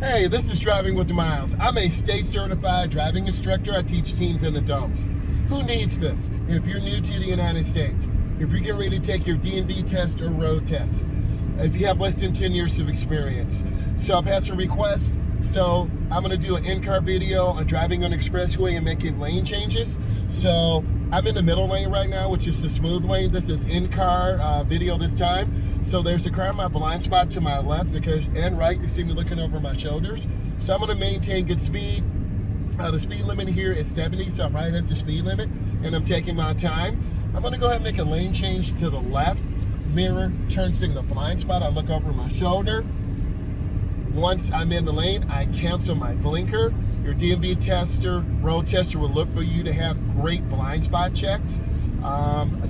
Hey, this is Driving with Miles. I'm a state certified driving instructor. I teach teens and adults. Who needs this? If you're new to the United States, if you're getting ready to take your DMV test or road test, if you have less than 10 years of experience. So I've had some requests. So I'm going to do an in-car video on driving on Expressway and making lane changes. So I'm in the middle lane right now, which is the smooth lane. This is in-car video this time. So there's a car in my blind spot to my left and right. You see me looking over my shoulders. So I'm going to maintain good speed. The speed limit here is 70, so I'm right at the speed limit, and I'm taking my time. I'm going to go ahead and make a lane change to the left. Mirror, turn signal, blind spot. I look over my shoulder. Once I'm in the lane, I cancel my blinker. Your DMV tester, road tester will look for you to have great blind spot checks.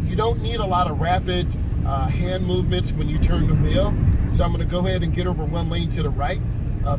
You don't need a lot of rapid hand movements when you turn the wheel. So I'm going to go ahead and get over one lane to the right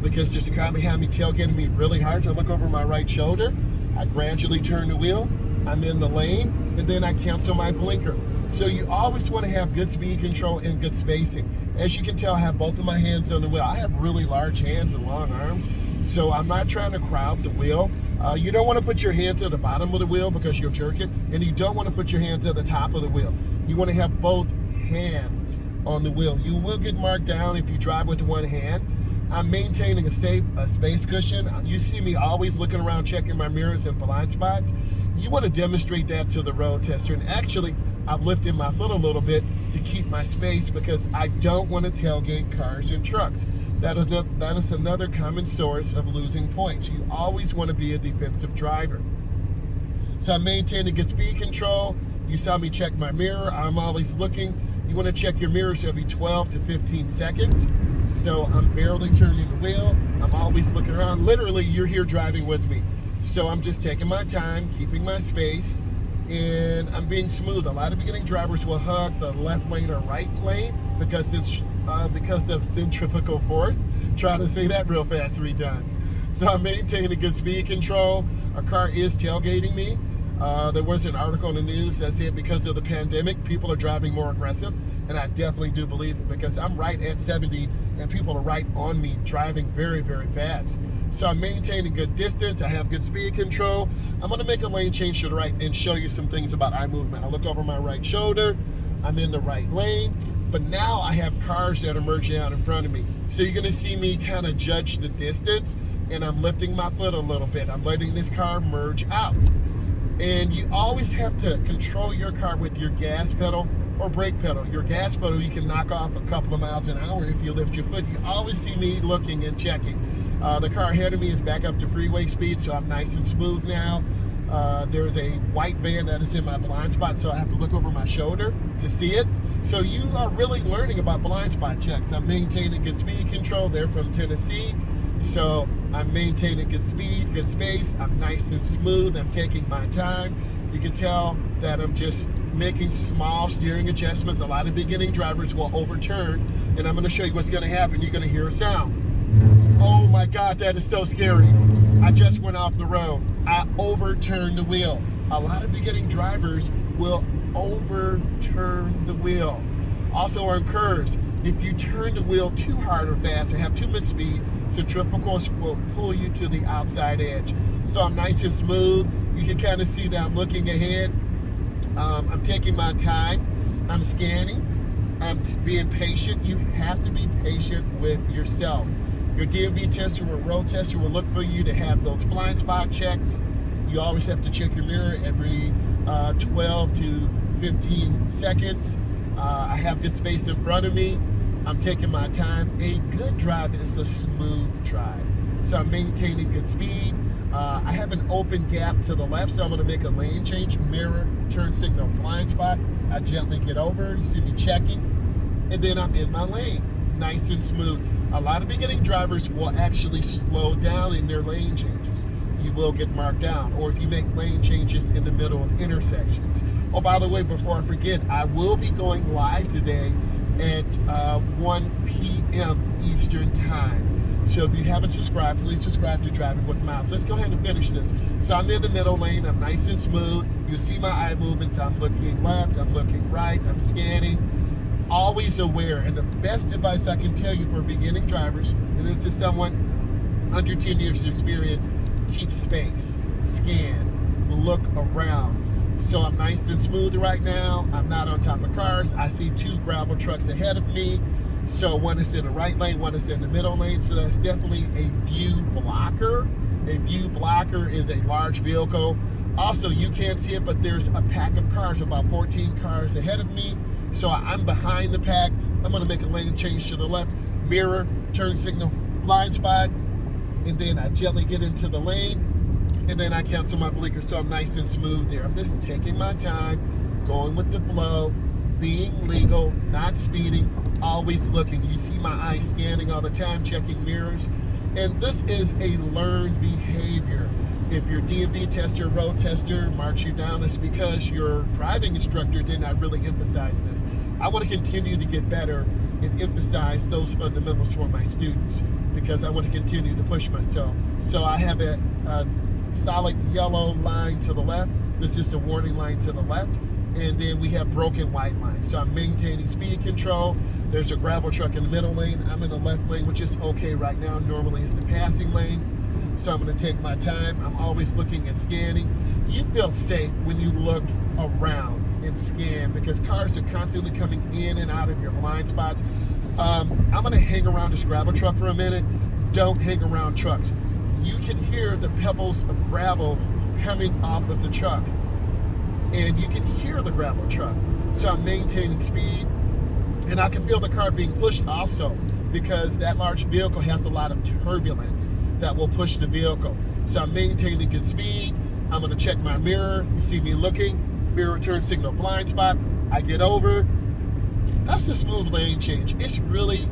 because there's a car behind me tailgating me really hard. So I look over my right shoulder. I gradually turn the wheel. I'm in the lane, and then I cancel my blinker. So you always want to have good speed control and good spacing. As you can tell, I have both of my hands on the wheel. I have really large hands and long arms, so I'm not trying to crowd the wheel. You don't want to put your hand to the bottom of the wheel because you'll jerk it, and you don't want to put your hand to the top of the wheel. You want to have both hands on the wheel. You will get marked down if you drive with one hand. I'm maintaining a safe space cushion. You see me always looking around, checking my mirrors and blind spots. You want to demonstrate that to the road tester. And actually, I've lifted my foot a little bit to keep my space because I don't want to tailgate cars and trucks. That is another common source of losing points. You always want to be a defensive driver. So I'm maintaining good speed control. You saw me check my mirror. I'm always looking. You want to check your mirrors every 12 to 15 seconds. So I'm barely turning the wheel. I'm always looking around. Literally, you're here driving with me. So I'm just taking my time, keeping my space, and I'm being smooth. A lot of beginning drivers will hug the left lane or right lane because of centrifugal force. Try to say that real fast 3 times. So I'm maintaining good speed control. A car is tailgating me. There was an article in the news that said because of the pandemic, people are driving more aggressive, and I definitely do believe it because I'm right at 70 and people are right on me driving very, very fast. So I'm maintaining good distance. I have good speed control. I'm going to make a lane change to the right and show you some things about eye movement. I look over my right shoulder. I'm in the right lane, but now I have cars that are merging out in front of me. So you're going to see me kind of judge the distance, and I'm lifting my foot a little bit. I'm letting this car merge out. And you always have to control your car with your gas pedal or brake pedal. Your gas pedal, you can knock off a couple of miles an hour if you lift your foot. You always see me looking and checking. The car ahead of me is back up to freeway speed, so I'm nice and smooth now. There's a white van that is in my blind spot, so I have to look over my shoulder to see it. So you are really learning about blind spot checks. I'm maintaining good speed control. They're from Tennessee. So I'm maintaining good speed, good space. I'm nice and smooth. I'm taking my time. You can tell that I'm just making small steering adjustments. A lot of beginning drivers will overturn, and I'm going to show you what's going to happen. You're going to hear a sound. Oh my God, that is so scary. I just went off the road. I overturned the wheel. A lot of beginning drivers will overturn the wheel. Also on curves, if you turn the wheel too hard or fast or have too much speed, centrifugal will pull you to the outside edge. So I'm nice and smooth. You can kind of see that I'm looking ahead. I'm taking my time. I'm scanning. I'm being patient. You have to be patient with yourself. Your DMV tester or road tester will look for you to have those blind spot checks. You always have to check your mirror every 12 to 15 seconds. I have good space in front of me. I'm taking my time. A good drive is a smooth drive. So I'm maintaining good speed. I have an open gap to the left, so I'm going to make a lane change. Mirror, turn signal, blind spot. I gently get over. You see me checking. And then I'm in my lane. Nice and smooth. A lot of beginning drivers will actually slow down in their lane changes. You will get marked down, or if you make lane changes in the middle of intersections. Oh, by the way, before I forget, I will be going live today at 1 p.m. Eastern Time. So if you haven't subscribed, please subscribe to Driving with Miles. Let's go ahead and finish this. So I'm in the middle lane. I'm nice and smooth. You see my eye movements. I'm looking left. I'm looking right. I'm scanning. Always aware. And the best advice I can tell you for beginning drivers, and this is someone under 10 years of experience, keep space, scan, look around. So I'm nice and smooth right now. I'm not on top of cars. I see 2 gravel trucks ahead of me. So one is in the right lane, one is in the middle lane. So that's definitely a view blocker. A view blocker is a large vehicle. Also, you can't see it, but there's a pack of cars, about 14 cars ahead of me. So I'm behind the pack. I'm gonna make a lane change to the left, mirror, turn signal, blind spot, and then I gently get into the lane, and then I cancel my blinker, so I'm nice and smooth there. I'm just taking my time, going with the flow, being legal, not speeding, always looking. You see my eyes scanning all the time, checking mirrors, and this is a learned behavior. If your DMV tester, road tester marks you down, it's because your driving instructor did not really emphasize this. I want to continue to get better and emphasize those fundamentals for my students because I want to continue to push myself. So I have a solid yellow line to the left. This is the warning line to the left. And then we have broken white lines. So I'm maintaining speed control. There's a gravel truck in the middle lane. I'm in the left lane, which is okay right now. Normally it's the passing lane. So I'm gonna take my time. I'm always looking and scanning. You feel safe when you look around and scan because cars are constantly coming in and out of your blind spots. I'm gonna hang around this gravel truck for a minute. Don't hang around trucks. You can hear the pebbles of gravel coming off of the truck and you can hear the gravel truck. So I'm maintaining speed and I can feel the car being pushed also because that large vehicle has a lot of turbulence that will push the vehicle. So I'm maintaining good speed. I'm gonna check my mirror. You see me looking, mirror turn signal blind spot. I get over. That's a smooth lane change. It's really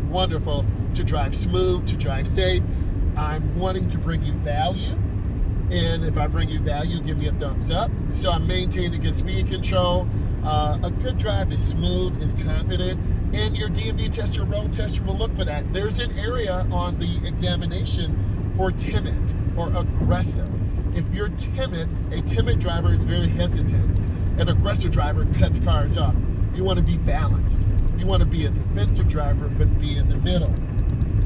wonderful to drive smooth, to drive safe. I'm wanting to bring you value. And if I bring you value, give me a thumbs up. So I'm maintaining good speed control. A good drive is smooth, is confident, and your DMV tester, road tester will look for that. There's an area on the examination for timid or aggressive. If you're timid, a timid driver is very hesitant. An aggressive driver cuts cars off. You want to be balanced. You want to be a defensive driver, but be in the middle.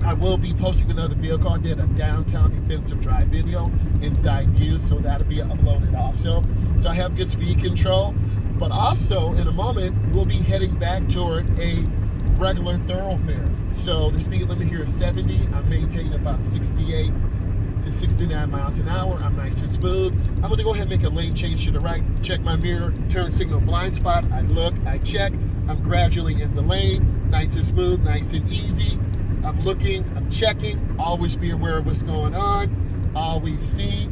I will be posting another vehicle. I did a downtown defensive drive video, inside view, so that'll be uploaded also. So I have good speed control, but also in a moment, we'll be heading back toward a regular thoroughfare. So the speed limit here is 70. I'm maintaining about 68 to 69 miles an hour. I'm nice and smooth. I'm gonna go ahead and make a lane change to the right, check my mirror, turn signal blind spot. I look, I check. I'm gradually in the lane, nice and smooth, nice and easy. I'm looking, I'm checking, always be aware of what's going on, always see,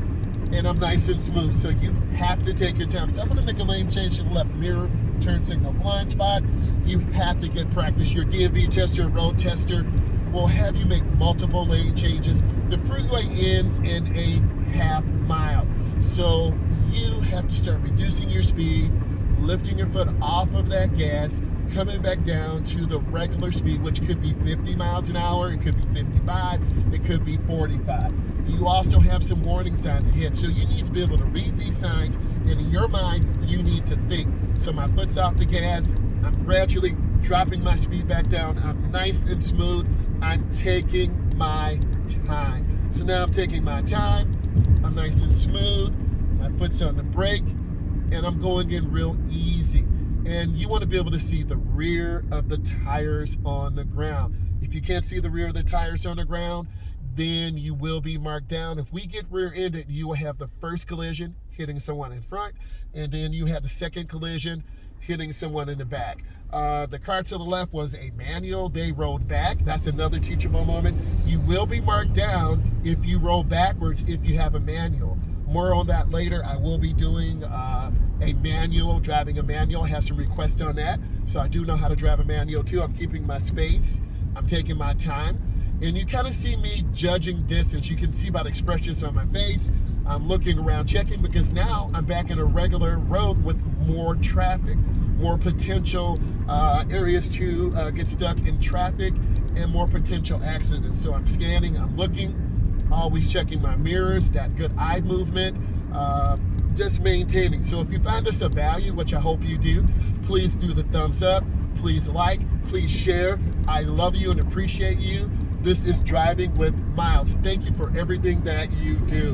and I'm nice and smooth. So you have to take your time. So I'm gonna make a lane change to the left, mirror, turn signal blind spot. You have to get practice. Your DMV tester, road tester will have you make multiple lane changes. The freeway ends in a half mile. So you have to start reducing your speed, lifting your foot off of that gas, coming back down to the regular speed, which could be 50 miles an hour, it could be 55, it could be 45. You also have some warning signs ahead, so you need to be able to read these signs, and in your mind, you need to think. So my foot's off the gas, I'm gradually dropping my speed back down, I'm nice and smooth, I'm taking my time. So now I'm taking my time, I'm nice and smooth, my foot's on the brake, and I'm going in real easy. And you want to be able to see the rear of the tires on the ground. If you can't see the rear of the tires on the ground, then you will be marked down. If we get rear-ended, you will have the first collision hitting someone in front, and then you have the second collision hitting someone in the back. The car to the left was a manual. They rolled back. That's another teachable moment. You will be marked down if you roll backwards if you have a manual. More on that later. I will be doing a manual, driving a manual. I have some requests on that. So I do know how to drive a manual too. I'm keeping my space. I'm taking my time. And you kind of see me judging distance. You can see by the expressions on my face. I'm looking around, checking, because now I'm back in a regular road with more traffic, more potential areas to get stuck in traffic, and more potential accidents. So I'm scanning, I'm looking, always checking my mirrors, that good eye movement, just maintaining. So if you find this of value, which I hope you do, please do the thumbs up, please like, please share. I love you and appreciate you. This is Driving with Miles. Thank you for everything that you do.